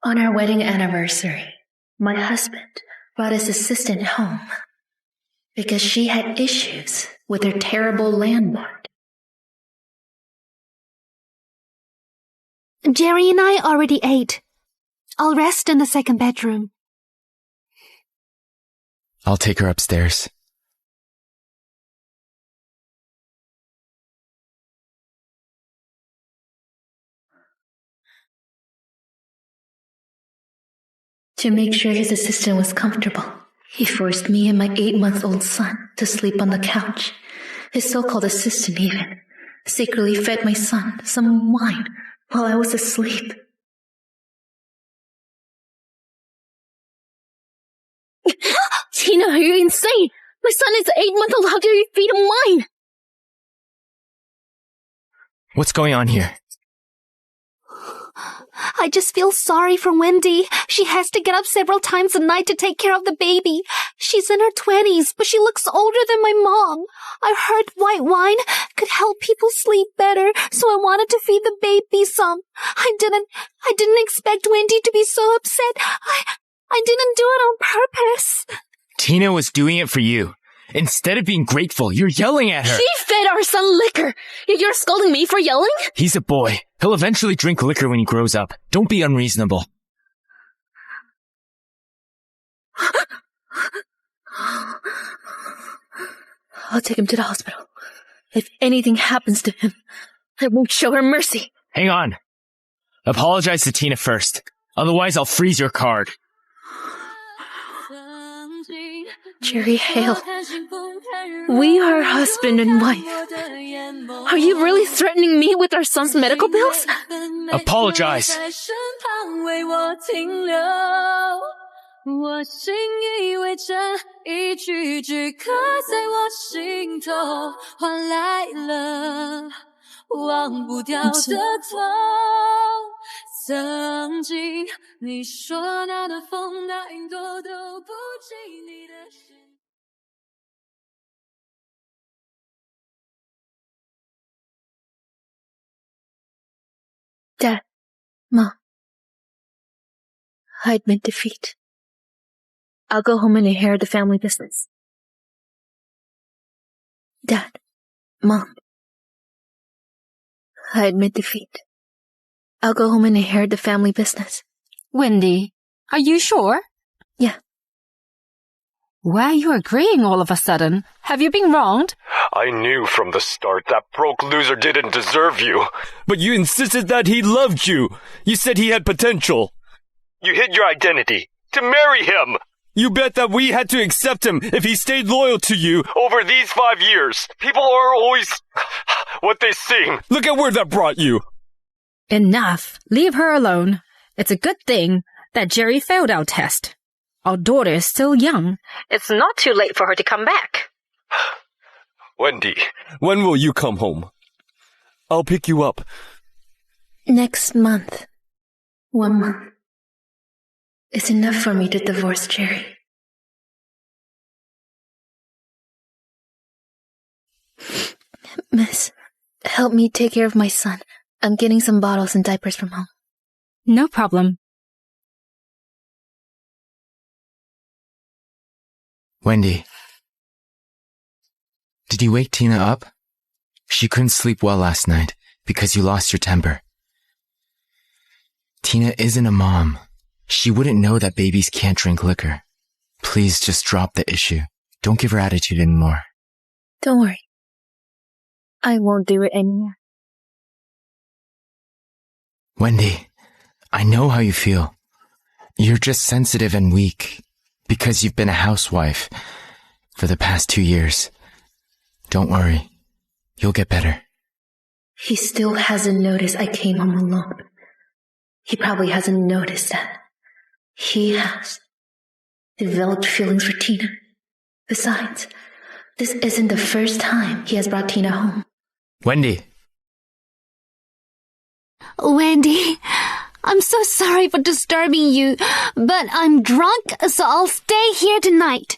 On our wedding anniversary, my husband brought his assistant home because she had issues with her terrible landlord. Jerry and I already ate. I'll rest in the second bedroom. I'll take her upstairs. To make sure his assistant was comfortable, he forced me and my 8-month-old son to sleep on the couch. His so-called assistant even secretly fed my son some wine while I was asleep. Tina, are you insane? My son is 8-month-old. How dare you feed him wine? What's going on here? I just feel sorry for Wendy. She has to get up several times a night to take care of the baby. She's in her 20s, but she looks older than my mom. I heard white wine could help people sleep better, so I wanted to feed the baby some. I didn't expect Wendy to be so upset. I didn't do it on purpose. Tina was doing it for you. Instead of being grateful, you're yelling at her. She fed our son liquor. Yet you're scolding me for yelling? He's a boy. He'll eventually drink liquor when he grows up. Don't be unreasonable. I'll take him to the hospital. If anything happens to him, I won't show her mercy. Hang on. Apologize to Tina first. Otherwise, I'll freeze your card. Jerry Hale, we are husband and wife. Are you really threatening me with our son's medical bills? Apologize. Dad, Mom, I admit defeat. I'll go home and inherit the family business. Dad, Mom, I admit defeat. I'll go home and inherit the family business. Wendy, are you sure? Yeah. Why are you agreeing all of a sudden? Have you been wronged? I knew from the start that broke loser didn't deserve you. But you insisted that he loved you. You said he had potential. You hid your identity to marry him. You bet that we had to accept him if he stayed loyal to you over these 5 years. People are always what they seem. Look at where that brought you. Enough. Leave her alone. It's a good thing that Jerry failed our test. Our daughter is still young. It's not too late for her to come back. Wendy, when will you come home? I'll pick you up. Next month. 1 month. It's enough for me to divorce Jerry. Miss, help me take care of my son. I'm getting some bottles and diapers from home. No problem. Wendy, did you wake Tina up? She couldn't sleep well last night because you lost your temper. Tina isn't a mom. She wouldn't know that babies can't drink liquor. Please just drop the issue. Don't give her attitude anymore. Don't worry. I won't do it anymore. Wendy, I know how you feel. You're just sensitive and weak because you've been a housewife for the past 2 years. Don't worry. You'll get better. He still hasn't noticed I came home alone. He probably hasn't noticed that. He has developed feelings for Tina. Besides, this isn't the first time he has brought Tina home. Wendy. Wendy, I'm so sorry for disturbing you, but I'm drunk, so I'll stay here tonight.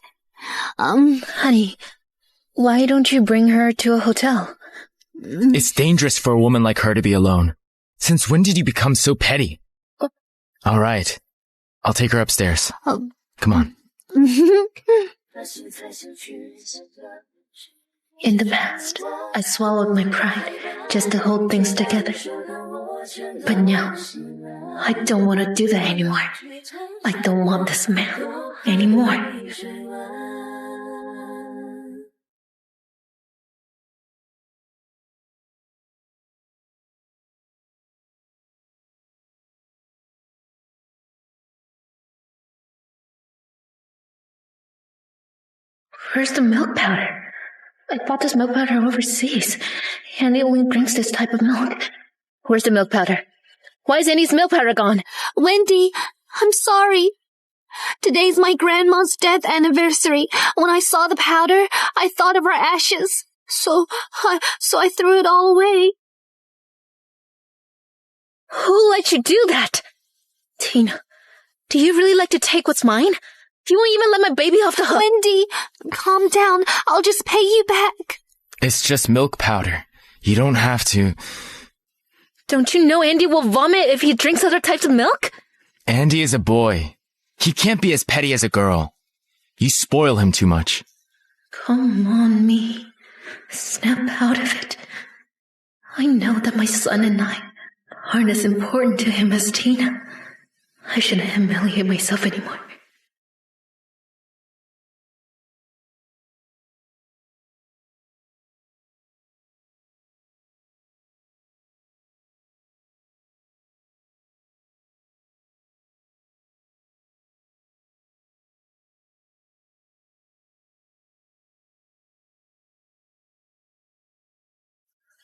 Honey, why don't you bring her to a hotel? It's dangerous for a woman like her to be alone. Since when did you become so petty? All right. I'll take her upstairs. Come on. In the past, I swallowed my pride just to hold things together. But now, I don't want to do that anymore. I don't want this man anymore. Where's the milk powder? I bought this milk powder overseas, and it only drinks this type of milk. Where's the milk powder? Why is Annie's milk powder gone? Wendy, I'm sorry. Today's my grandma's death anniversary. When I saw the powder, I thought of her ashes. So I threw it all away. Who let you do that? Tina, do you really like to take what's mine? You won't even let my baby off the hook. Wendy, calm down. I'll just pay you back. It's just milk powder. You don't have to. Don't you know Andy will vomit if he drinks other types of milk? Andy is a boy. He can't be as petty as a girl. You spoil him too much. Come on, me. Snap out of it. I know that my son and I aren't as important to him as Tina. I shouldn't humiliate myself anymore.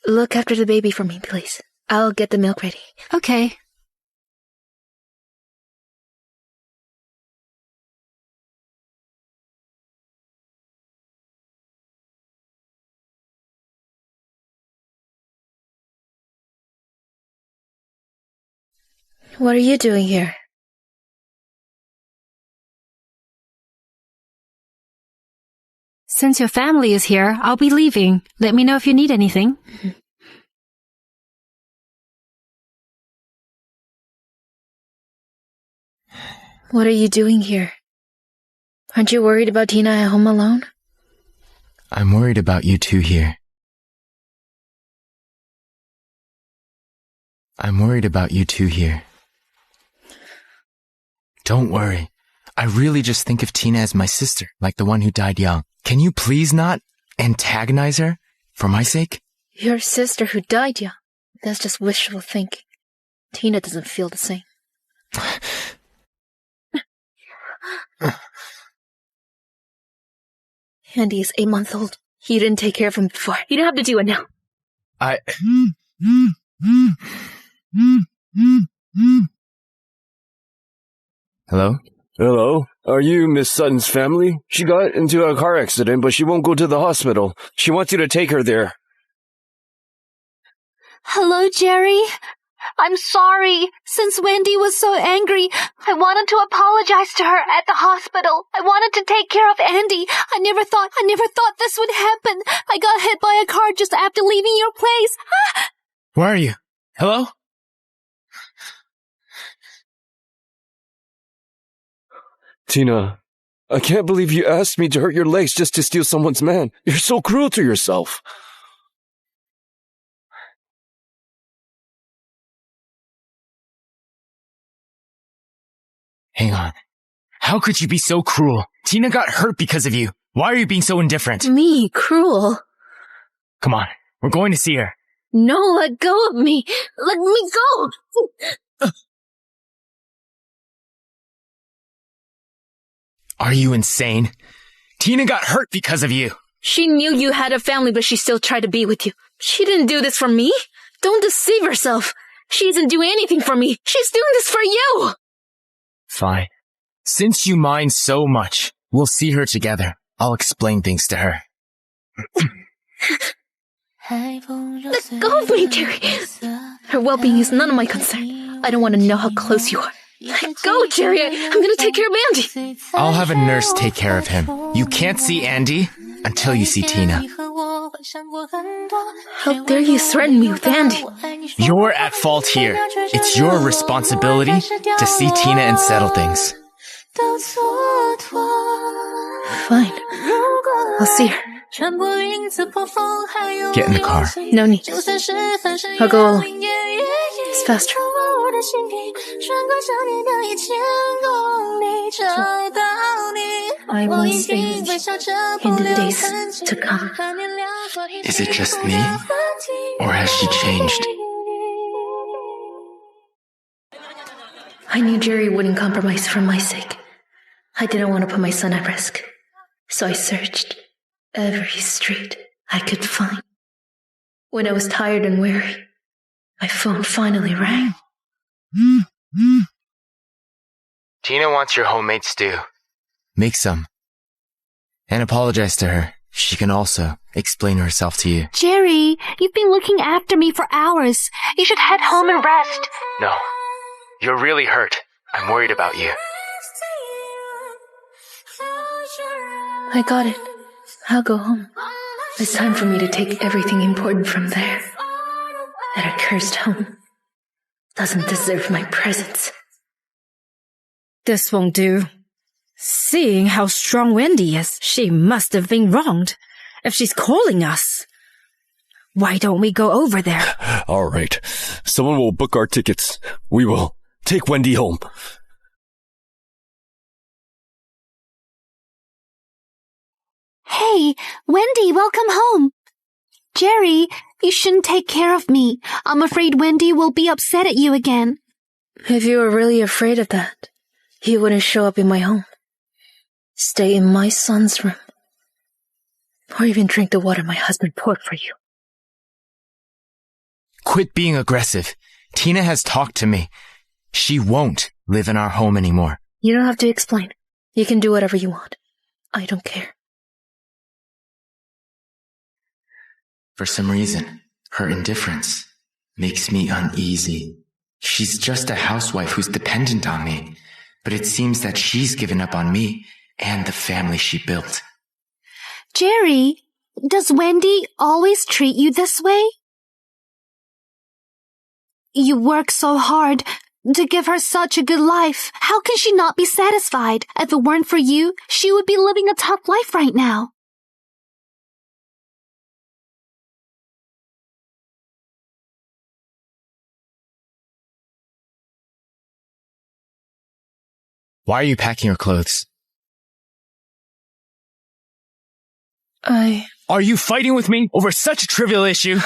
Look after the baby for me, please. I'll get the milk ready. Okay. What are you doing here? Since your family is here, I'll be leaving. Let me know if you need anything. What are you doing here? Aren't you worried about Tina at home alone? I'm worried about you two here. I'm worried about you two here. Don't worry. I really just think of Tina as my sister, like the one who died young. Can you please not antagonize her, for my sake? Your sister who died young. That's just wishful thinking. Tina doesn't feel the same. Andy is 8 months old. You didn't take care of him before. You don't have to do it now. Hello? Hello? Are you Miss Sutton's family? She got into a car accident, but she won't go to the hospital. She wants you to take her there. Hello, Jerry. I'm sorry. Since Wendy was so angry, I wanted to apologize to her at the hospital. I wanted to take care of Andy. I never thought this would happen. I got hit by a car just after leaving your place. Where are you? Hello? Tina, I can't believe you asked me to hurt your legs just to steal someone's man. You're so cruel to yourself. Hang on. How could you be so cruel? Tina got hurt because of you. Why are you being so indifferent? Me, cruel? Come on. We're going to see her. No, let go of me. Let me go. Are you insane? Tina got hurt because of you. She knew you had a family, but she still tried to be with you. She didn't do this for me. Don't deceive herself. She doesn't do anything for me. She's doing this for you. Fine. Since you mind so much, we'll see her together. I'll explain things to her. Let go of me, Jerry. Her well-being is none of my concern. I don't want to know how close you are. Let go, Jerry. I'm going to take care of Andy. I'll have a nurse take care of him. You can't see Andy until you see Tina. How dare you threaten me with Andy? You're at fault here. It's your responsibility to see Tina and settle things. Fine. I'll see her. Get in the car. No need. I'll go alone. It's faster. I will stay in the days to come. Is it just me? Or has she changed? I knew Jerry wouldn't compromise for my sake. I didn't want to put my son at risk. So I searched every street I could find. When I was tired and weary, my phone finally rang. Tina wants your homemade stew. Make some. And apologize to her. She can also explain herself to you. Jerry, you've been looking after me for hours. You should head home and rest. No. You're really hurt. I'm worried about you. I got it. I'll go home. It's time for me to take everything important from there. That accursed home doesn't deserve my presence. This won't do. Seeing how strong Wendy is, she must have been wronged if she's calling us. Why don't we go over there? All right. Someone will book our tickets. We will take Wendy home. Hey, Wendy, welcome home. Jerry, you shouldn't take care of me. I'm afraid Wendy will be upset at you again. If you were really afraid of that, you wouldn't show up in my home. Stay in my son's room. Or even drink the water my husband poured for you. Quit being aggressive. Tina has talked to me. She won't live in our home anymore. You don't have to explain. You can do whatever you want. I don't care. For some reason, her indifference makes me uneasy. She's just a housewife who's dependent on me, but it seems that she's given up on me and the family she built. Jerry, does Wendy always treat you this way? You work so hard to give her such a good life. How can she not be satisfied? If it weren't for you, she would be living a tough life right now. Why are you packing your clothes? Are you fighting with me over such a trivial issue?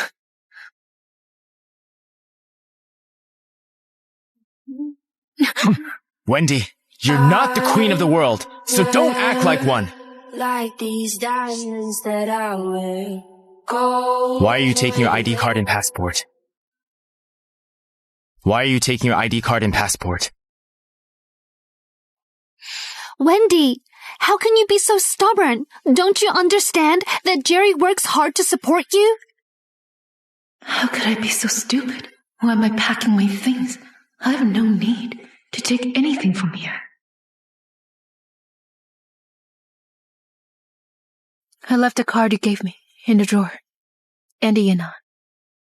Wendy, you're not the queen of the world, so don't act like one. Like these diamonds that I wear. Why are you taking your ID card and passport? Why are you taking your ID card and passport? Wendy, how can you be so stubborn? Don't you understand that Jerry works hard to support you? How could I be so stupid? Why am I packing my things? I have no need to take anything from here. I left the card you gave me in the drawer. Andy and I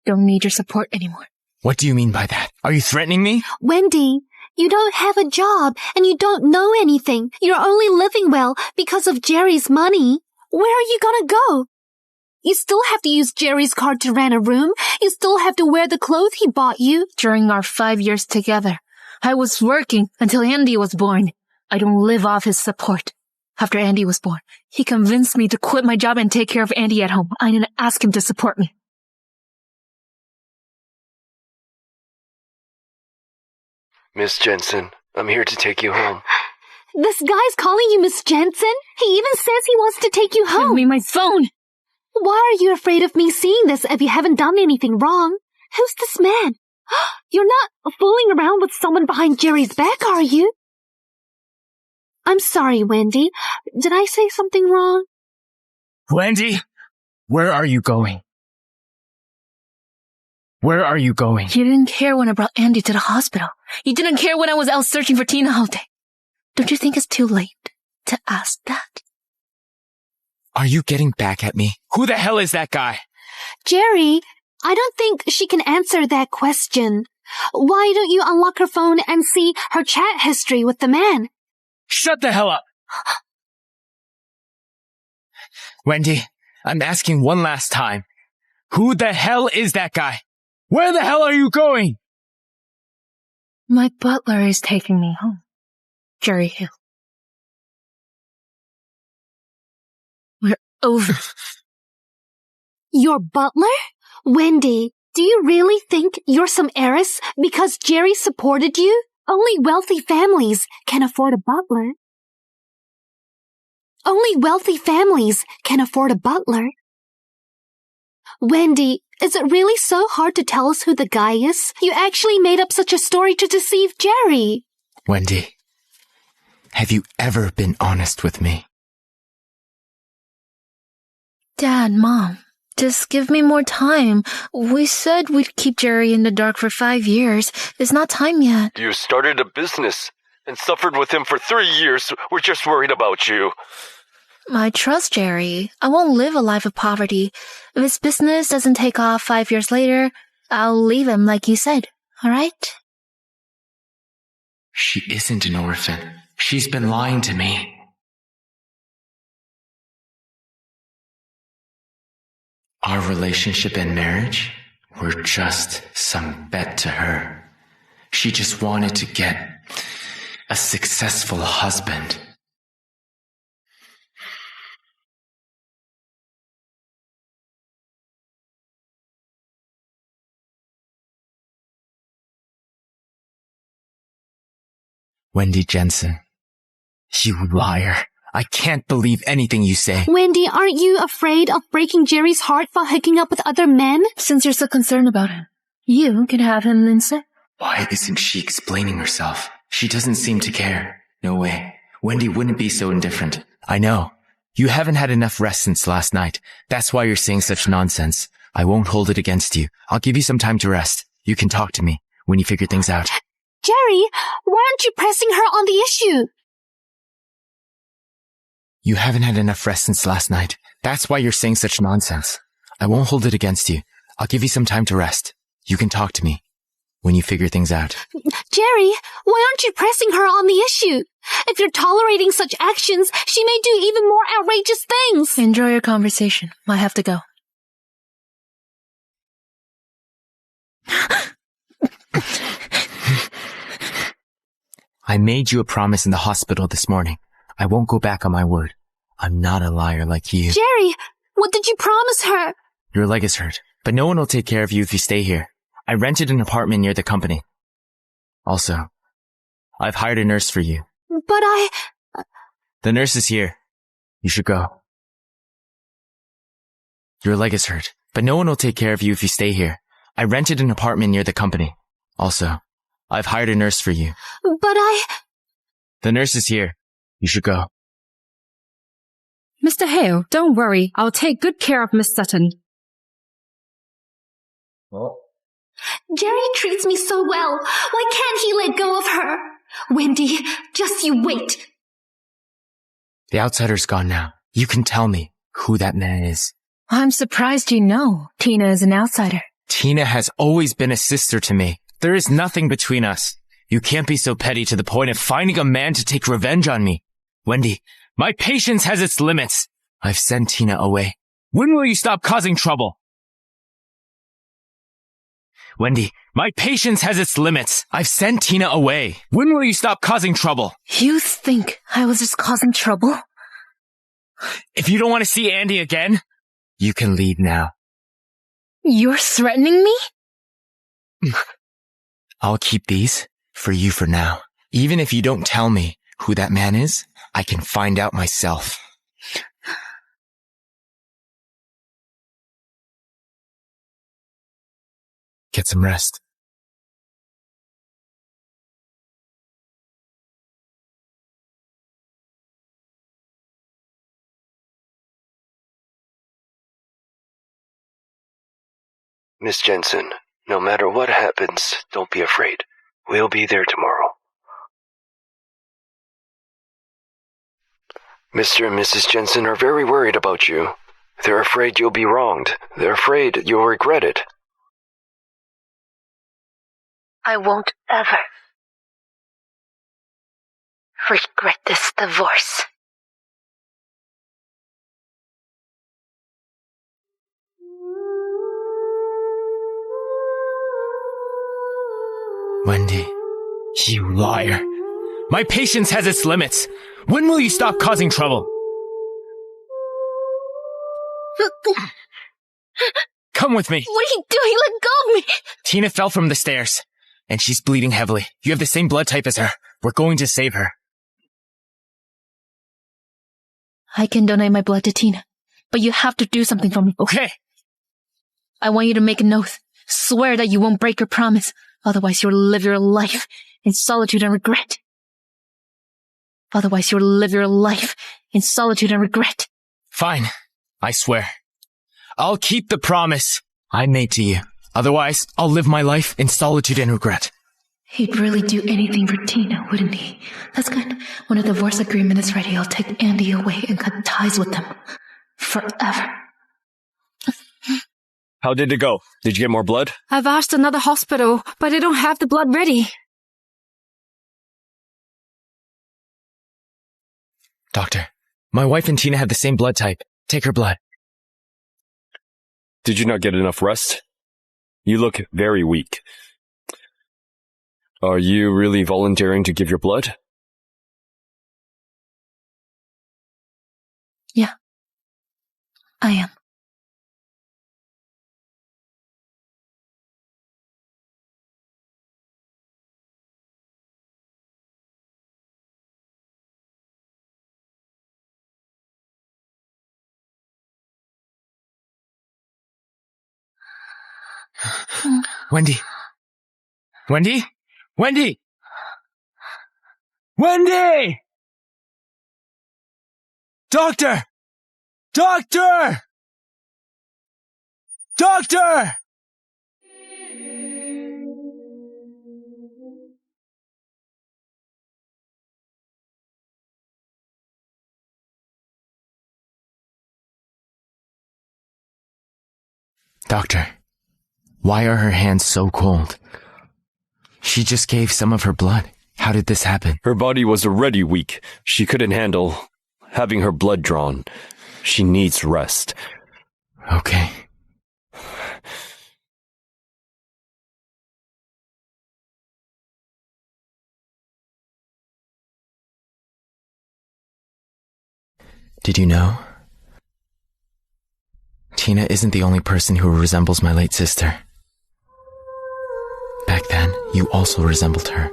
don't need your support anymore. What do you mean by that? Are you threatening me? Wendy, you don't have a job and you don't know anything. You're only living well because of Jerry's money. Where are you gonna go? You still have to use Jerry's card to rent a room. You still have to wear the clothes he bought you. During our 5 years together, I was working until Andy was born. I don't live off his support. After Andy was born, he convinced me to quit my job and take care of Andy at home. I didn't ask him to support me. Miss Jensen, I'm here to take you home. This guy's calling you Miss Jensen? He even says he wants to take you home. Give me my phone. Why are you afraid of me seeing this if you haven't done anything wrong? Who's this man? You're not fooling around with someone behind Jerry's back, are you? I'm sorry, Wendy. Did I say something wrong? Wendy, where are you going? Where are you going? You didn't care when I brought Andy to the hospital. You didn't care when I was out searching for Tina all day. Don't you think it's too late to ask that? Are you getting back at me? Who the hell is that guy? Jerry, I don't think she can answer that question. Why don't you unlock her phone and see her chat history with the man? Shut the hell up! Wendy, I'm asking one last time. Who the hell is that guy? Where the hell are you going? My butler is taking me home. Jerry Hill. We're over. Your butler? Wendy, do you really think you're some heiress because Jerry supported you? Only wealthy families can afford a butler. Only wealthy families can afford a butler. Wendy, is it really so hard to tell us who the guy is? You actually made up such a story to deceive Jerry. Wendy, have you ever been honest with me? Dad, Mom, just give me more time. We said we'd keep Jerry in the dark for 5 years. It's not time yet. You started a business and suffered with him for 3 years. We're just worried about you. I trust Jerry. I won't live a life of poverty. If his business doesn't take off 5 years later, I'll leave him like you said. All right? She isn't an orphan. She's been lying to me. Our relationship and marriage were just some bet to her. She just wanted to get a successful husband. Wendy Jensen, you liar. I can't believe anything you say. Wendy, aren't you afraid of breaking Jerry's heart while hooking up with other men? Since you're so concerned about him, you can have him instead. Why isn't she explaining herself? She doesn't seem to care. No way. Wendy wouldn't be so indifferent. I know. You haven't had enough rest since last night. That's why you're saying such nonsense. I won't hold it against you. I'll give you some time to rest. You can talk to me when you figure things out. Jerry, why aren't you pressing her on the issue? You haven't had enough rest since last night. That's why you're saying such nonsense. I won't hold it against you. I'll give you some time to rest. You can talk to me when you figure things out. Jerry, why aren't you pressing her on the issue? If you're tolerating such actions, she may do even more outrageous things. Enjoy your conversation. I have to go. I made you a promise in the hospital this morning. I won't go back on my word. I'm not a liar like you. Jerry, what did you promise her? Your leg is hurt, but no one will take care of you if you stay here. I rented an apartment near the company. Also, I've hired a nurse for you. But The nurse is here. You should go. Your leg is hurt, but no one will take care of you if you stay here. I rented an apartment near the company. Also, I've hired a nurse for you. But The nurse is here. You should go. Mr. Hale, don't worry. I'll take good care of Miss Sutton. Jerry treats me so well. Why can't he let go of her? Wendy, just you wait. The outsider's gone now. You can tell me who that man is. I'm surprised you know Tina is an outsider. Tina has always been a sister to me. There is nothing between us. You can't be so petty to the point of finding a man to take revenge on me. Wendy, my patience has its limits. I've sent Tina away. When will you stop causing trouble? Wendy, my patience has its limits. I've sent Tina away. When will you stop causing trouble? You think I was just causing trouble? If you don't want to see Andy again, you can leave now. You're threatening me? I'll keep these for you for now. Even if you don't tell me who that man is, I can find out myself. Get some rest. Miss Jensen, no matter what happens, don't be afraid. We'll be there tomorrow. Mr. and Mrs. Jensen are very worried about you. They're afraid you'll be wronged. They're afraid you'll regret it. I won't ever regret this divorce. Wendy, you liar. My patience has its limits. When will you stop causing trouble? Come with me. What are you doing? Let go of me! Tina fell from the stairs, and she's bleeding heavily. You have the same blood type as her. We're going to save her. I can donate my blood to Tina, but you have to do something for me. Okay. I want you to make an oath. Swear that you won't break your promise. Otherwise, you'll live your life in solitude and regret. Otherwise, you'll live your life in solitude and regret. Fine. I swear. I'll keep the promise I made to you. Otherwise, I'll live my life in solitude and regret. He'd really do anything for Tina, wouldn't he? That's good. When a divorce agreement is ready, I'll take Andy away and cut ties with them. Forever. How did it go? Did you get more blood? I've asked another hospital, but they don't have the blood ready. Doctor, my wife and Tina have the same blood type. Take her blood. Did you not get enough rest? You look very weak. Are you really volunteering to give your blood? Yeah. I am. Wendy! Wendy? Wendy! Wendy! Doctor! Doctor! Doctor! Doctor, why are her hands so cold? She just gave some of her blood. How did this happen? Her body was already weak. She couldn't handle having her blood drawn. She needs rest. Okay. Did you know? Tina isn't the only person who resembles my late sister. Back then, you also resembled her.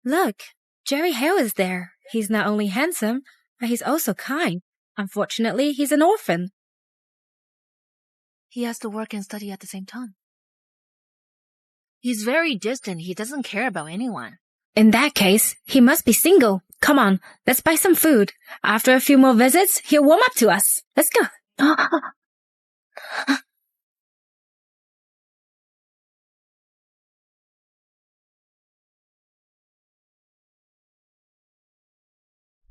Look, Jerry Hale is there. He's not only handsome, but he's also kind. Unfortunately, he's an orphan. He has to work and study at the same time. He's very distant. He doesn't care about anyone. In that case, he must be single. Come on, let's buy some food. After a few more visits, he'll warm up to us. Let's go.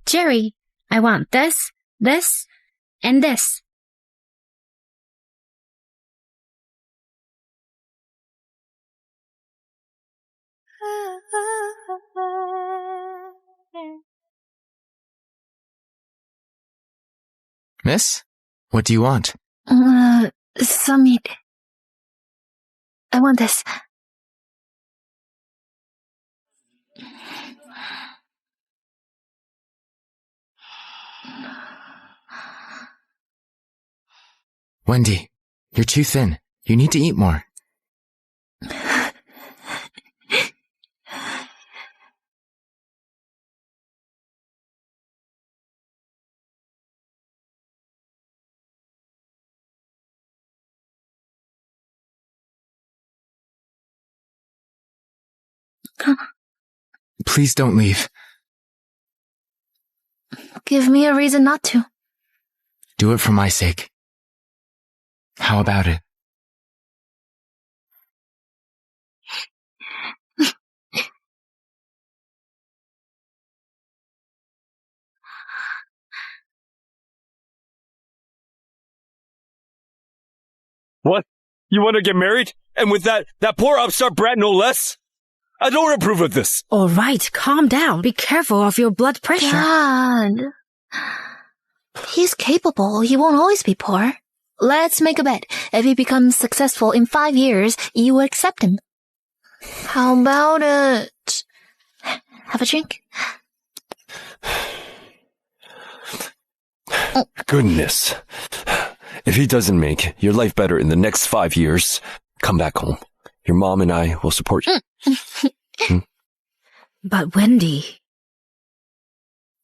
Jerry, I want this, this, and this. Miss? What do you want? Some meat. I want this. Wendy, you're too thin. You need to eat more. Please don't leave. Give me a reason not to. Do it for my sake. How about it? What? You want to get married? And with that poor upstart brat no less? I don't approve of this. All right, calm down. Be careful of your blood pressure. Dad. He's capable. He won't always be poor. Let's make a bet. If he becomes successful in 5 years, you will accept him. How about it? Have a drink? Goodness. If he doesn't make your life better in the next 5 years, come back home. Your mom and I will support you. But Wendy,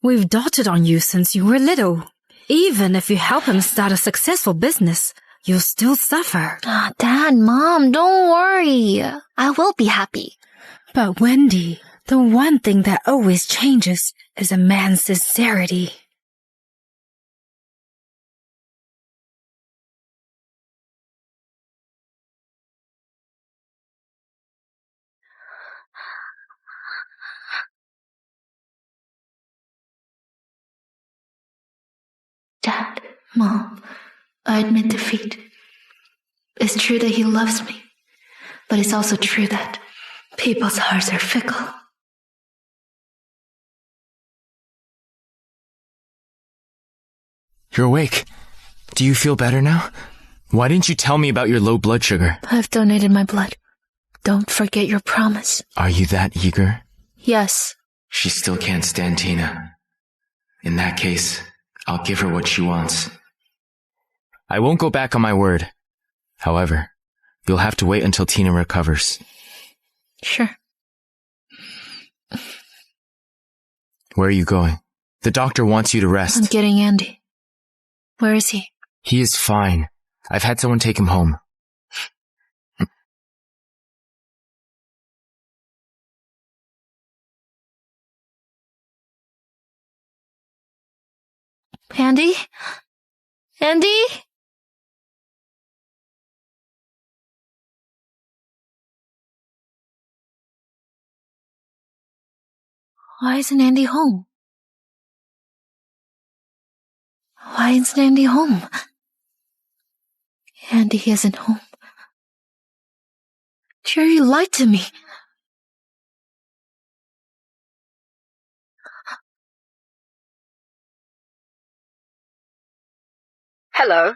we've doted on you since you were little. Even if you help him start a successful business, you'll still suffer. Dad, Mom, don't worry. I will be happy. But Wendy, the one thing that always changes is a man's sincerity. Dad, Mom, I admit defeat. It's true that he loves me, but it's also true that people's hearts are fickle. You're awake. Do you feel better now? Why didn't you tell me about your low blood sugar? I've donated my blood. Don't forget your promise. Are you that eager? Yes. She still can't stand Tina. In that case, I'll give her what she wants. I won't go back on my word. However, you'll have to wait until Tina recovers. Sure. Where are you going? The doctor wants you to rest. I'm getting Andy. Where is he? He is fine. I've had someone take him home. Andy? Andy? Why isn't Andy home? Why isn't Andy home? Andy isn't home. Jerry lied to me. Hello.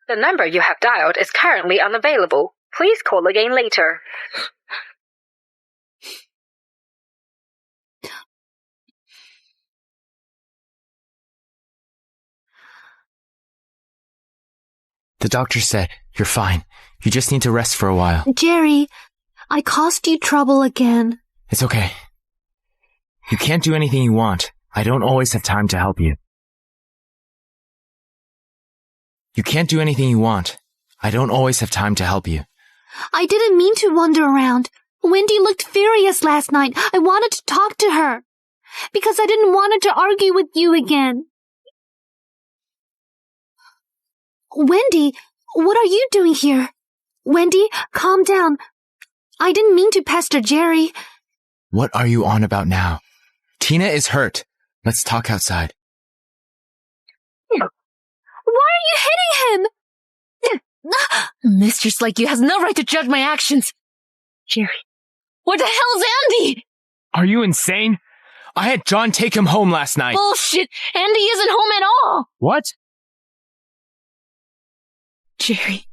The number you have dialed is currently unavailable. Please call again later. The doctor said, you're fine. You just need to rest for a while. Jerry, I caused you trouble again. It's okay. You can't do anything you want. I don't always have time to help you. You can't do anything you want. I don't always have time to help you. I didn't mean to wander around. Wendy looked furious last night. I wanted to talk to her. Because I didn't want her to argue with you again. Wendy, what are you doing here? Wendy, calm down. I didn't mean to pester Jerry. What are you on about now? Tina is hurt. Let's talk outside. Why are you hitting him? Mistress like you has no right to judge my actions. Jerry, where the hell's Andy? Are you insane? I had John take him home last night. Bullshit! Andy isn't home at all! What? Jerry,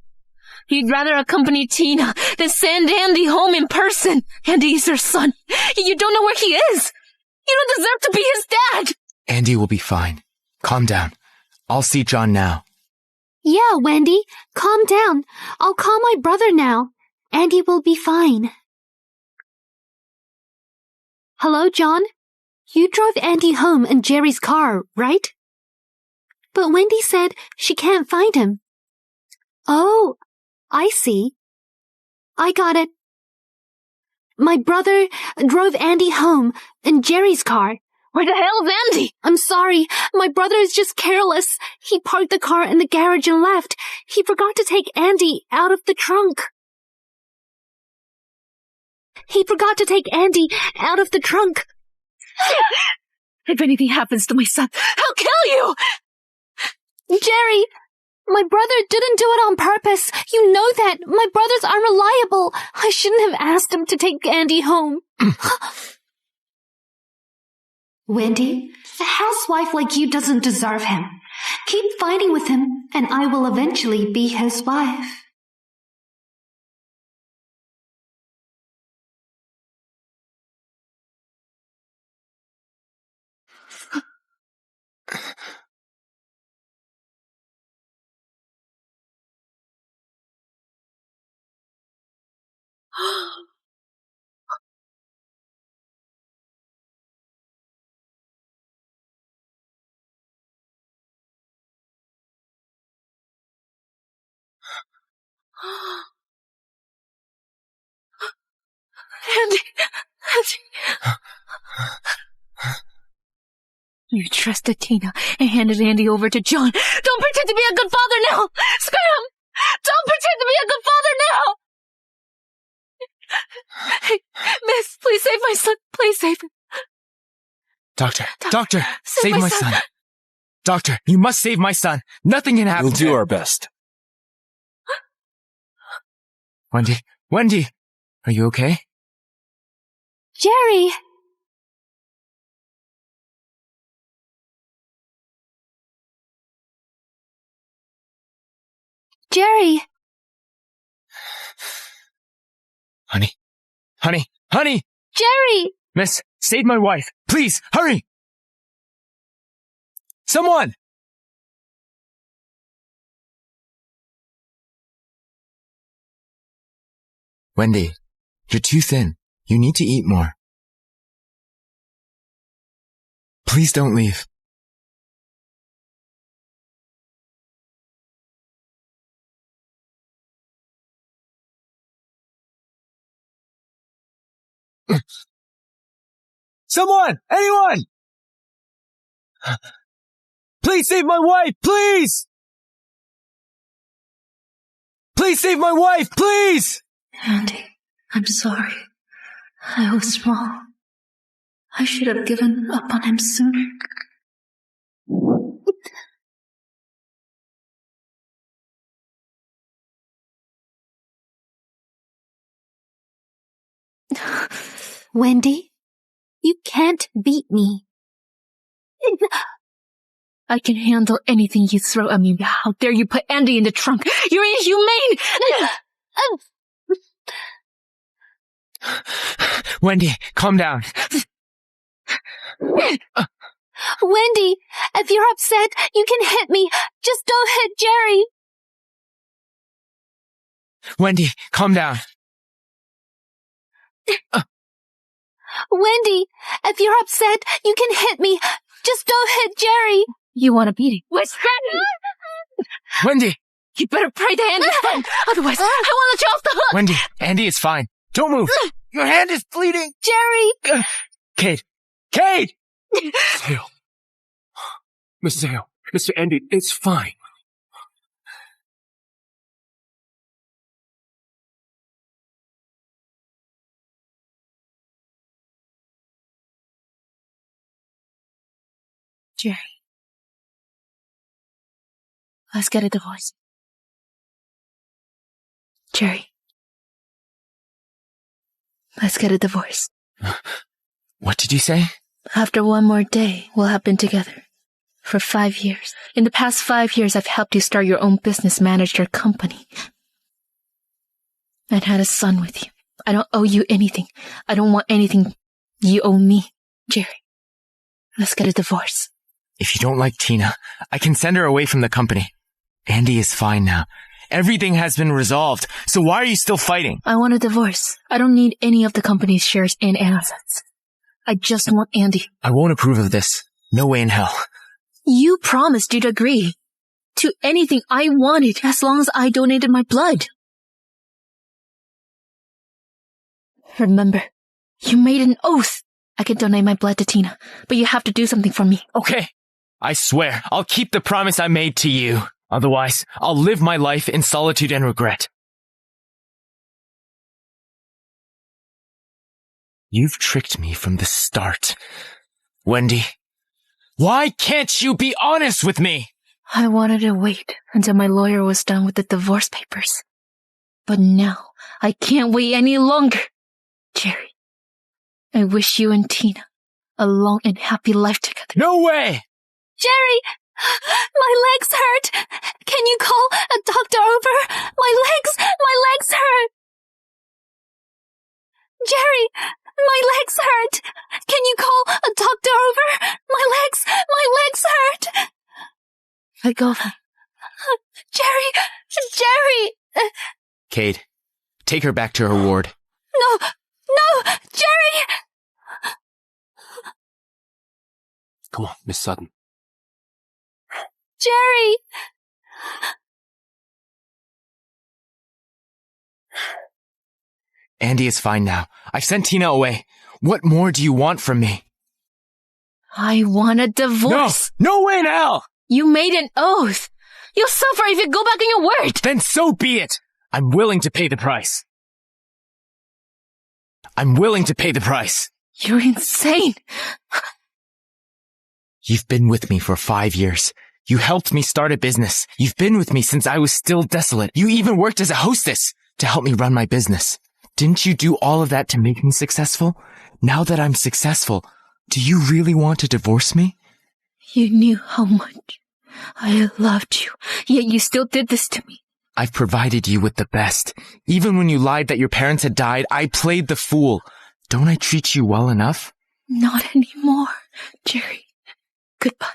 you'd rather accompany Tina than send Andy home in person. Andy is her son. You don't know where he is. You don't deserve to be his dad. Andy will be fine. Calm down. I'll see John now. Yeah, Wendy, calm down. I'll call my brother now. Andy will be fine. Hello, John? You drove Andy home in Jerry's car, right? But Wendy said she can't find him. Oh, I see. I got it. My brother drove Andy home in Jerry's car Where the hell's Andy? I'm sorry. My brother is just careless. He parked the car in the garage and left. He forgot to take Andy out of the trunk. If anything happens to my son, I'll kill you! Jerry, my brother didn't do it on purpose. You know that. My brother's unreliable. I shouldn't have asked him to take Andy home. Wendy, a housewife like you doesn't deserve him. Keep fighting with him, and I will eventually be his wife. Andy. You trusted Tina and handed Andy over to John. Don't pretend to be a good father now! Scram! Don't pretend to be a good father now! Hey, miss, please save my son. Please save him. Doctor, save my son. Doctor, you must save my son. Nothing can happen. We'll do our best. Wendy, are you okay? Jerry! Jerry! Honey! Jerry! Miss, save my wife. Please, hurry! Someone! Wendy, you're too thin. You need to eat more. Please don't leave. Someone! Anyone! Please save my wife! Please! Please save my wife! Please! Andy, I'm sorry. I was wrong. I should have given up on him sooner. Wendy, you can't beat me. I can handle anything you throw at me. How dare you put Andy in the trunk? You're inhumane! Wendy, calm down. Wendy, if you're upset, you can hit me. Just don't hit Jerry. Wendy, calm down. Wendy, if you're upset, you can hit me. Just don't hit Jerry. You want a beating? What's that? Wendy! You better pray to Andy's fine. Otherwise, I won't let you off the hook. Wendy, Andy is fine. Don't move. Your hand is bleeding. Jerry! Kate! Hale. Mr. Hale. Mr. Andy, it's fine. Jerry. Let's get a divorce. Jerry. Let's get a divorce. What did you say? After one more day, we'll have been together. For 5 years. In the past 5 years, I've helped you start your own business, managed your company. And had a son with you. I don't owe you anything. I don't want anything you owe me. Jerry, let's get a divorce. If you don't like Tina, I can send her away from the company. Andy is fine now. Everything has been resolved, so why are you still fighting? I want a divorce. I don't need any of the company's shares and assets. I just want Andy. I won't approve of this. No way in hell. You promised you'd agree to anything I wanted as long as I donated my blood. Remember, you made an oath. I can donate my blood to Tina, but you have to do something for me. Okay. I swear, I'll keep the promise I made to you. Otherwise, I'll live my life in solitude and regret. You've tricked me from the start. Wendy, why can't you be honest with me? I wanted to wait until my lawyer was done with the divorce papers. But now, I can't wait any longer. Jerry, I wish you and Tina a long and happy life together. No way! Jerry! My legs hurt! Can you call a doctor over? My legs hurt! Jerry! My legs hurt! Can you call a doctor over? My legs hurt! Let go of him. Jerry! Cade, take her back to her ward. No! Jerry! Come on, Miss Sutton. Jerry! Andy is fine now. I've sent Tina away. What more do you want from me? I want a divorce. No way in hell! You made an oath. You'll suffer if you go back on your word. Then so be it. I'm willing to pay the price. You're insane. You've been with me for 5 years. You helped me start a business. You've been with me since I was still desolate. You even worked as a hostess to help me run my business. Didn't you do all of that to make me successful? Now that I'm successful, do you really want to divorce me? You knew how much I loved you, yet you still did this to me. I've provided you with the best. Even when you lied that your parents had died, I played the fool. Don't I treat you well enough? Not anymore, Jerry. Goodbye.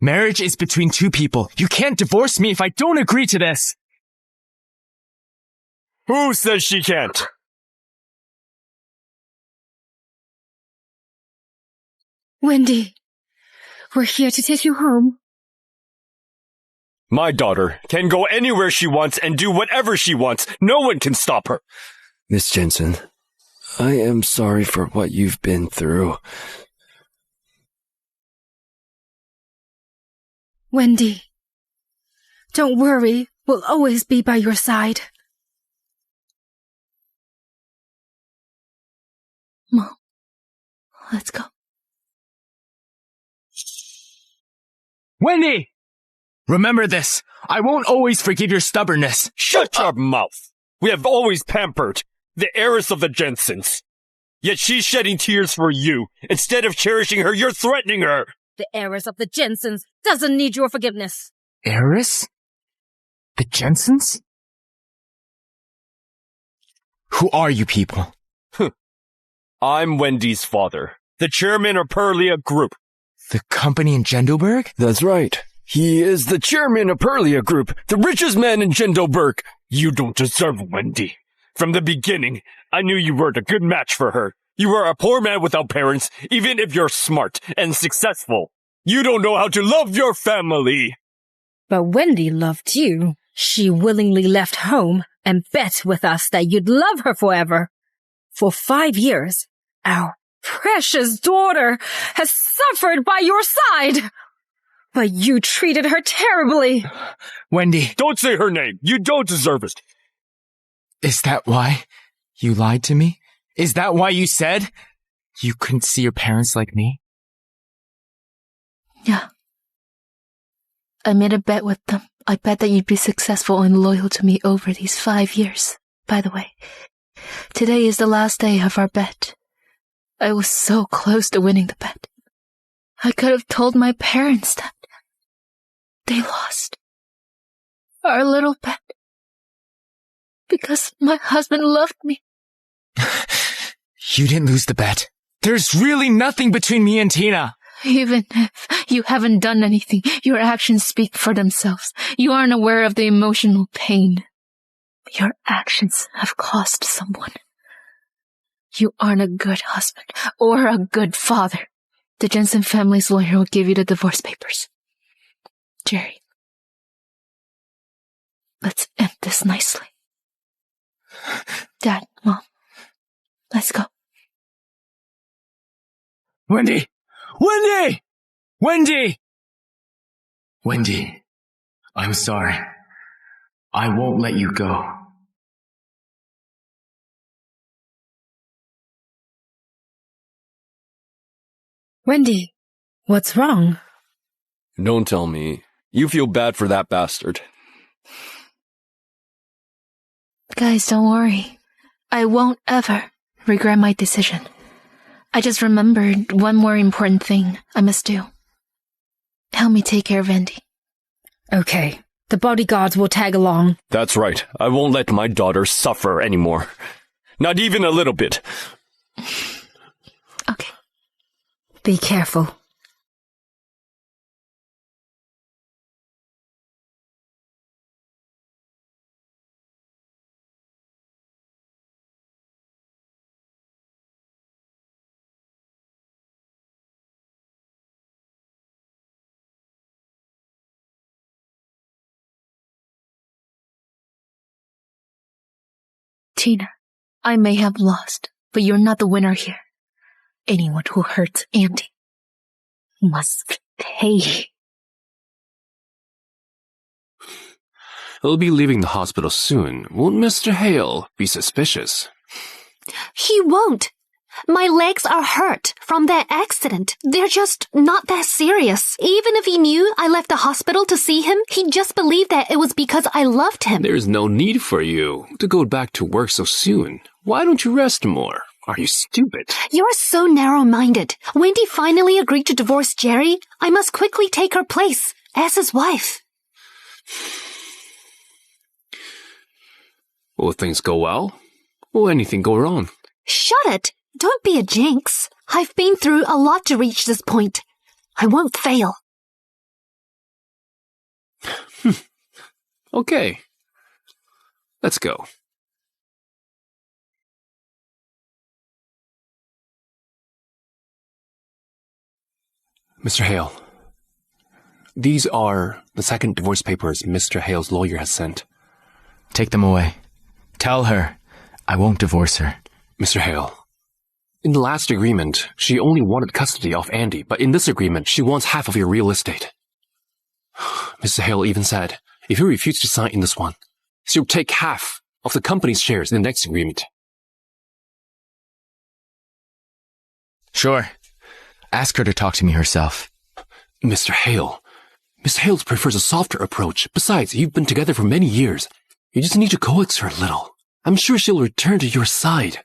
Marriage is between two people. You can't divorce me if I don't agree to this. Who says she can't? Wendy, we're here to take you home. My daughter can go anywhere she wants and do whatever she wants. No one can stop her. Miss Jensen, I am sorry for what you've been through. Wendy, don't worry. We'll always be by your side. Mom, let's go. Wendy! Remember this. I won't always forgive your stubbornness. Shut your mouth. We have always pampered the heiress of the Jensens. Yet she's shedding tears for you. Instead of cherishing her, you're threatening her. The heiress of the Jensens doesn't need your forgiveness. Heiress? The Jensens? Who are you people? I'm Wendy's father, the chairman of Perlia Group. The company in Gendelberg? That's right. He is the chairman of Perlia Group, the richest man in Gendelberg. You don't deserve Wendy. From the beginning, I knew you weren't a good match for her. You are a poor man without parents, even if you're smart and successful. You don't know how to love your family. But Wendy loved you. She willingly left home and bet with us that you'd love her forever. For 5 years, our precious daughter has suffered by your side. But you treated her terribly. Wendy. Don't say her name. You don't deserve it. Is that why you lied to me? Is that why you said you couldn't see your parents like me? Yeah. I made a bet with them. I bet that you'd be successful and loyal to me over these 5 years. By the way, today is the last day of our bet. I was so close to winning the bet. I could have told my parents that. They lost our little bet because my husband loved me. You didn't lose the bet. There's really nothing between me and Tina. Even if you haven't done anything, your actions speak for themselves. You aren't aware of the emotional pain your actions have cost someone. You aren't a good husband or a good father. The Jensen family's lawyer will give you the divorce papers. Jerry, let's end this nicely. Dad, Mom, let's go. Wendy! Wendy! Wendy! Wendy, I'm sorry. I won't let you go. Wendy, what's wrong? Don't tell me. You feel bad for that bastard. Guys, don't worry. I won't ever regret my decision. I just remembered one more important thing I must do. Help me take care of Andy. Okay, the bodyguards will tag along. That's right. I won't let my daughter suffer anymore. Not even a little bit. Okay. Be careful. Tina, I may have lost, but you're not the winner here. Anyone who hurts Andy must pay. He'll be leaving the hospital soon. Won't Mr. Hale be suspicious? He won't. My legs are hurt from that accident. They're just not that serious. Even if he knew I left the hospital to see him, he'd just believe that it was because I loved him. There's no need for you to go back to work so soon. Why don't you rest more? Are you stupid? You're so narrow-minded. Wendy finally agreed to divorce Jerry. I must quickly take her place as his wife. Will things go well? Will anything go wrong? Shut it! Don't be a jinx. I've been through a lot to reach this point. I won't fail. Okay. Let's go. Mr. Hale, these are the second divorce papers Mr. Hale's lawyer has sent. Take them away. Tell her I won't divorce her. Mr. Hale, in the last agreement, she only wanted custody of Andy, but in this agreement, she wants half of your real estate. Mr. Hale even said, if you refuse to sign in this one, she'll take half of the company's shares in the next agreement. Sure. Ask her to talk to me herself. Mr. Hale prefers a softer approach. Besides, you've been together for many years. You just need to coax her a little. I'm sure she'll return to your side.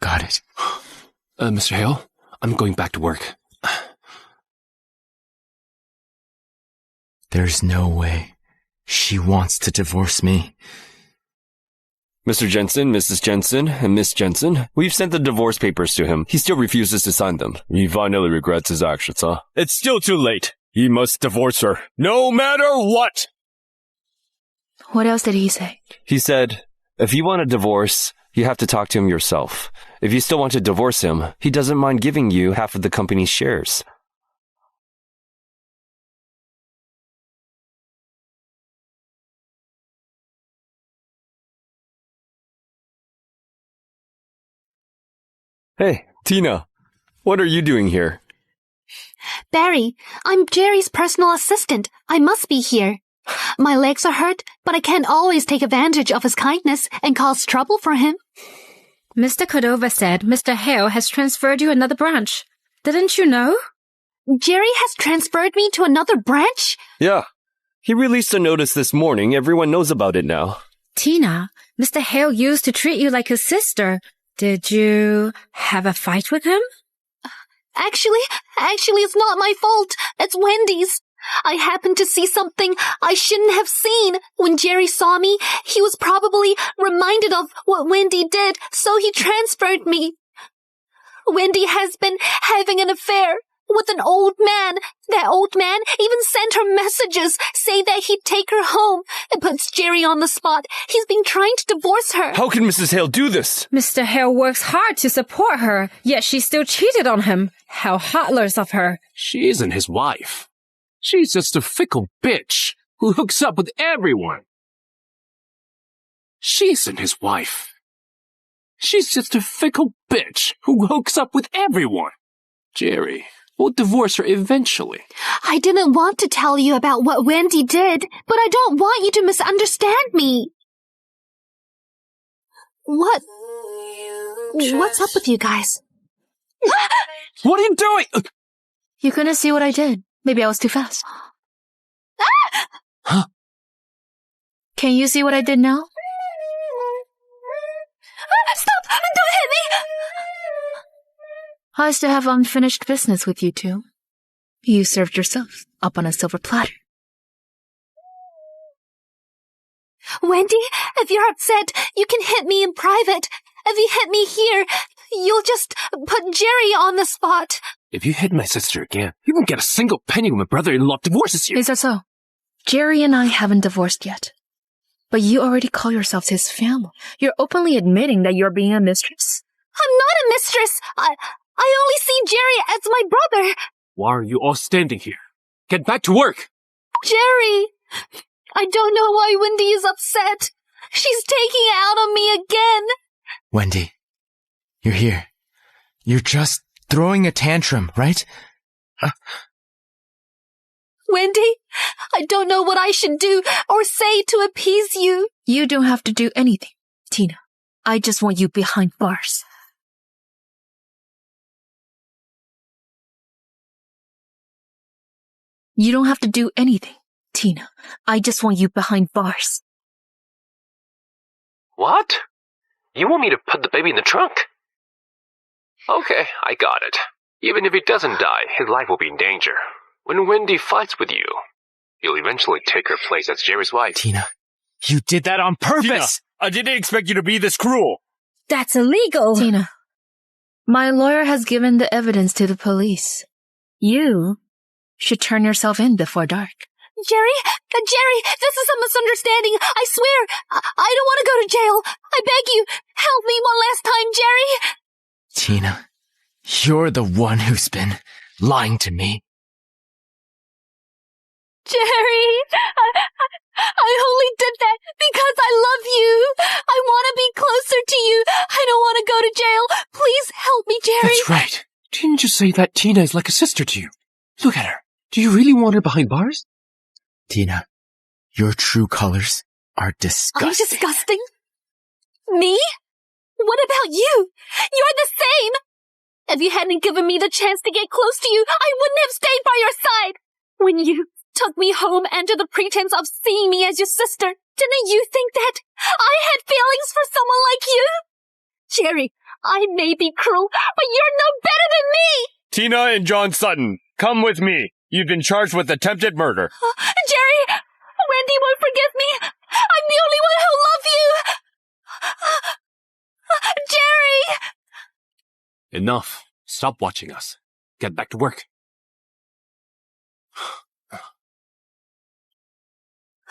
Got it. Mr. Hale, I'm going back to work. There's no way. She wants to divorce me. Mr. Jensen, Mrs. Jensen, and Miss Jensen, we've sent the divorce papers to him. He still refuses to sign them. He finally regrets his actions, huh? It's still too late. He must divorce her, no matter what! What else did he say? He said, if you want a divorce, you have to talk to him yourself. If you still want to divorce him, he doesn't mind giving you half of the company's shares. Hey, Tina, what are you doing here? Barry, I'm Jerry's personal assistant. I must be here. My legs are hurt, but I can't always take advantage of his kindness and cause trouble for him. Mr. Cordova said Mr. Hale has transferred you another branch. Didn't you know? Jerry has transferred me to another branch? Yeah. He released a notice this morning. Everyone knows about it now. Tina, Mr. Hale used to treat you like his sister. Did you have a fight with him? Actually, it's not my fault. It's Wendy's. I happened to see something I shouldn't have seen. When Jerry saw me, he was probably reminded of what Wendy did, so he transferred me. Wendy has been having an affair with an old man. That old man even sent her messages saying that he'd take her home. It puts Jerry on the spot. He's been trying to divorce her. How can Mrs. Hale do this? Mr. Hale works hard to support her, yet she still cheated on him. How heartless of her. She isn't his wife. She's just a fickle bitch who hooks up with everyone. She isn't his wife. She's just a fickle bitch who hooks up with everyone. Jerry, we'll divorce her eventually. I didn't want to tell you about what Wendy did, but I don't want you to misunderstand me. What's up with you guys? What are you doing? You couldn't see what I did. Maybe I was too fast. Huh? Can you see what I did now? Stop! Don't hit me! I still have unfinished business with you two. You served yourself up on a silver platter. Wendy, if you're upset, you can hit me in private. If you hit me here, you'll just put Jerry on the spot. If you hit my sister again, you won't get a single penny when my brother-in-law divorces you. Is that so? Jerry and I haven't divorced yet. But you already call yourselves his family. You're openly admitting that you're being a mistress. I'm not a mistress. I only see Jerry as my brother. Why are you all standing here? Get back to work! Jerry! I don't know why Wendy is upset. She's taking it out on me again. Wendy, you're here. You're just throwing a tantrum, right? Wendy, I don't know what I should do or say to appease you. You don't have to do anything, Tina. I just want you behind bars. You don't have to do anything, Tina. I just want you behind bars. What? You want me to put the baby in the trunk? Okay, I got it. Even if he doesn't die, his life will be in danger. When Wendy fights with you, you'll eventually take her place as Jerry's wife. Tina, you did that on purpose! Tina, I didn't expect you to be this cruel. That's illegal. Tina, my lawyer has given the evidence to the police. You should turn yourself in before dark. Jerry, this is a misunderstanding. I swear, I don't want to go to jail. I beg you, help me one last time, Jerry. Tina, you're the one who's been lying to me. Jerry, I only did that because I love you. I want to be closer to you. I don't want to go to jail. Please help me, Jerry. That's right. Didn't you say that Tina is like a sister to you? Look at her. Do you really want her behind bars? Tina, your true colors are disgusting. I'm disgusting? Me? What about you? You're the same. If you hadn't given me the chance to get close to you, I wouldn't have stayed by your side. When you took me home under the pretense of seeing me as your sister, didn't you think that I had feelings for someone like you? Jerry, I may be cruel, but you're no better than me! Tina and John Sutton, come with me. You've been charged with attempted murder. Jerry, Wendy won't forgive me. I'm the only one who loves you. Jerry! Enough. Stop watching us. Get back to work.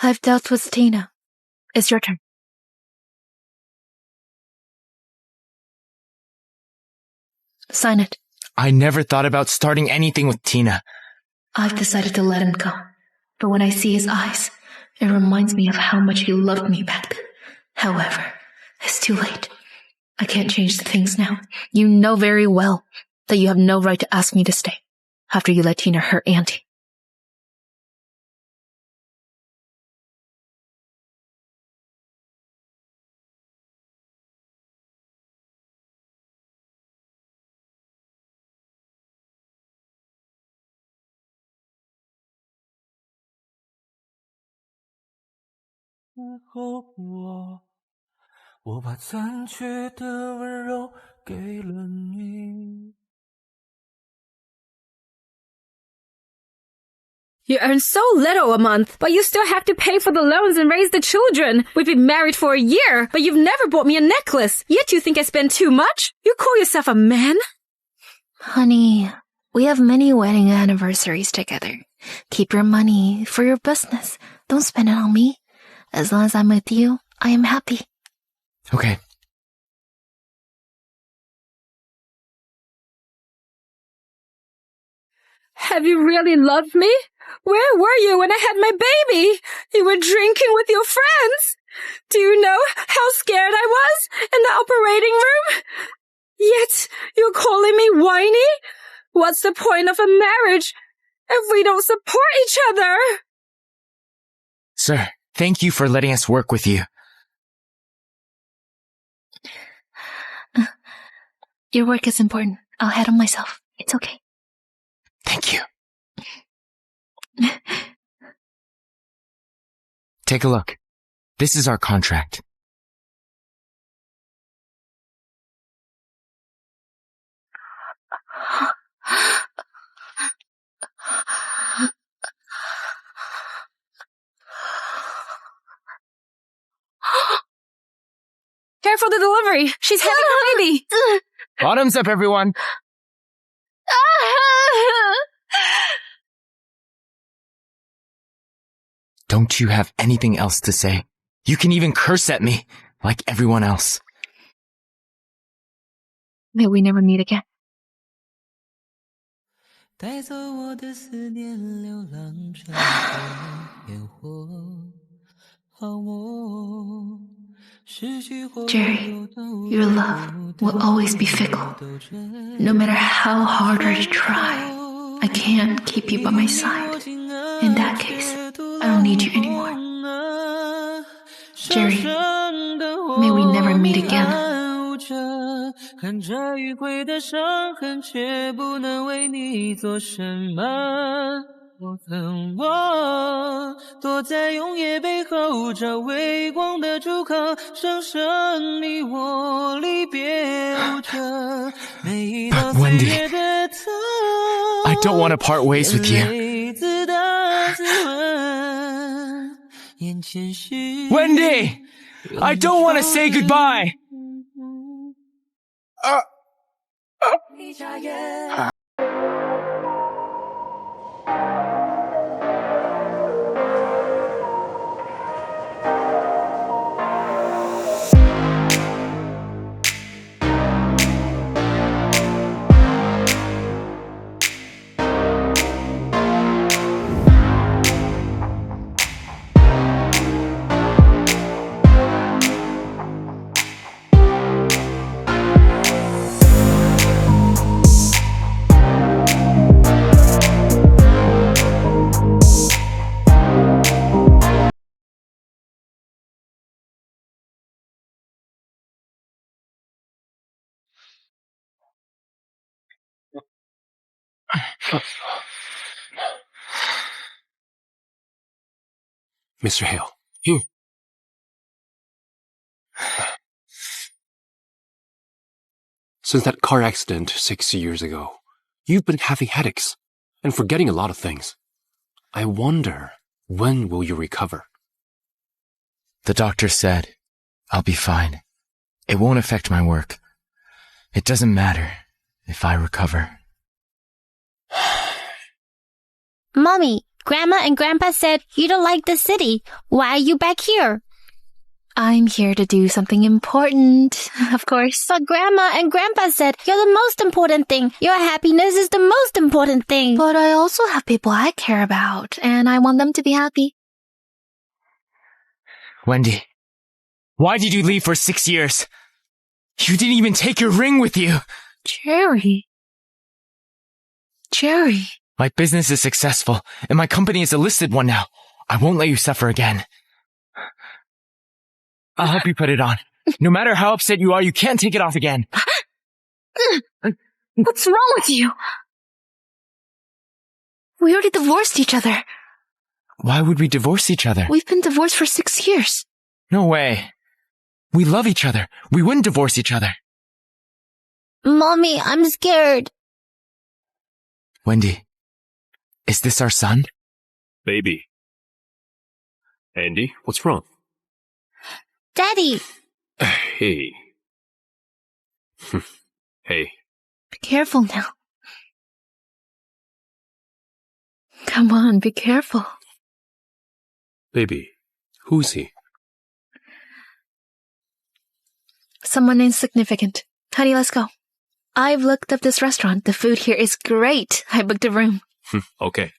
I've dealt with Tina. It's your turn. Sign it. I never thought about starting anything with Tina. I've decided to let him go. But when I see his eyes, it reminds me of how much he loved me back then. However, it's too late. I can't change the things now. You know very well that you have no right to ask me to stay after you let Tina hurt Auntie. You earn so little a month, but you still have to pay for the loans and raise the children. We've been married for a year, but you've never bought me a necklace. Yet you think I spend too much? You call yourself a man? Honey, we have many wedding anniversaries together. Keep your money for your business. Don't spend it on me. As long as I'm with you, I am happy. Okay. Have you really loved me? Where were you when I had my baby? You were drinking with your friends. Do you know how scared I was in the operating room? Yet you're calling me whiny? What's the point of a marriage if we don't support each other? Sir, thank you for letting us work with you. Your work is important. I'll handle myself. It's okay. Thank you. Take a look. This is our contract. Careful the delivery. She's having a baby. Bottoms up, everyone. Don't you have anything else to say? You can even curse at me, like everyone else. May we never meet again. 带走我的思念，流浪成烟火。好我失去后 Jerry, your love will always be fickle. No matter how hard I try, I can't keep you by my side. In that case, I don't need you anymore. Jerry, may we never meet again. 看着迂回的伤痕，却不能为你做什么。我恨我躲在永夜背后，找微光的出口，生生你我离别无着。每一道岁月的疼 I don't want to part ways with you. Wendy! I don't want to say goodbye! Mr. Hale, you. Since that car accident 6 years ago, you've been having headaches and forgetting a lot of things. I wonder, when will you recover? The doctor said, I'll be fine. It won't affect my work. It doesn't matter if I recover. Mommy, Grandma and Grandpa said you don't like the city. Why are you back here? I'm here to do something important, of course. But Grandma and Grandpa said you're the most important thing. Your happiness is the most important thing. But I also have people I care about, and I want them to be happy. Wendy, why did you leave for 6 years? You didn't even take your ring with you. Jerry. My business is successful, and my company is a listed one now. I won't let you suffer again. I'll help you put it on. No matter how upset you are, you can't take it off again. What's wrong with you? We already divorced each other. Why would we divorce each other? We've been divorced for 6 years. No way. We love each other. We wouldn't divorce each other. Mommy, I'm scared. Wendy, is this our son? Baby. Andy, what's wrong? Daddy. Hey. Hey. Be careful now. Come on, be careful. Baby, who's he? Someone insignificant. Honey, let's go. I've looked up this restaurant. The food here is great. I booked a room. Okay.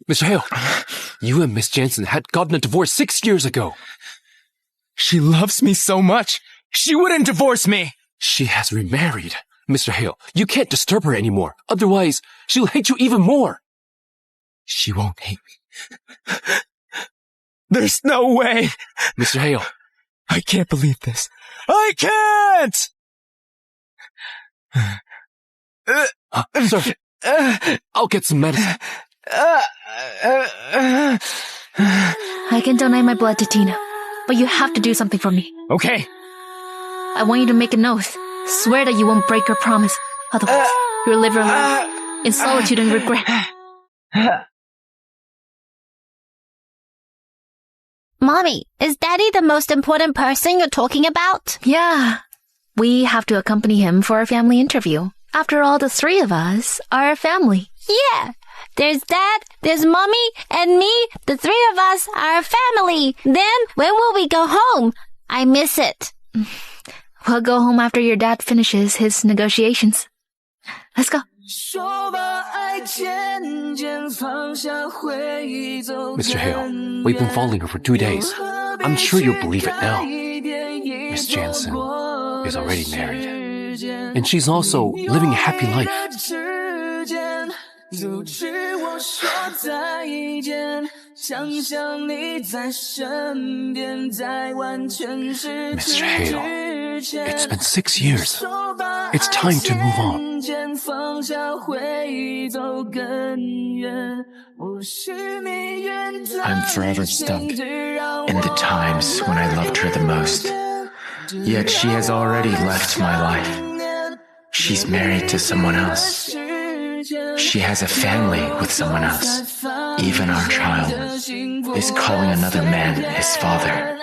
Mr. Hale, you and Miss Jansen had gotten a divorce 6 years ago. She loves me so much. She wouldn't divorce me. She has remarried. Mr. Hale, you can't disturb her anymore. Otherwise, she'll hate you even more. She won't hate me. There's no way. Mr. Hale. I can't believe this. I can't! Sir, I'll get some medicine. I can donate my blood to Tina, but you have to do something for me. Okay. I want you to make an oath. Swear that you won't break your promise. Otherwise, you'll live your life in solitude and regret. Mommy, is Daddy the most important person you're talking about? Yeah. We have to accompany him for a family interview. After all, the three of us are a family. Yeah. There's Dad, there's Mommy, and me. The three of us are a family. Then, when will we go home? I miss it. We'll go home after your dad finishes his negotiations. Let's go. Mr. Hale, we've been following her for 2 days. I'm sure you'll believe it now. Miss Jansen is already married. And she's also living a happy life. Mr. Hale, it's been 6 years. It's time to move on. I'm forever stuck in the times when I loved her the most. Yet she has already left my life. She's married to someone else. She has a family with someone else. Even our child is calling another man his father.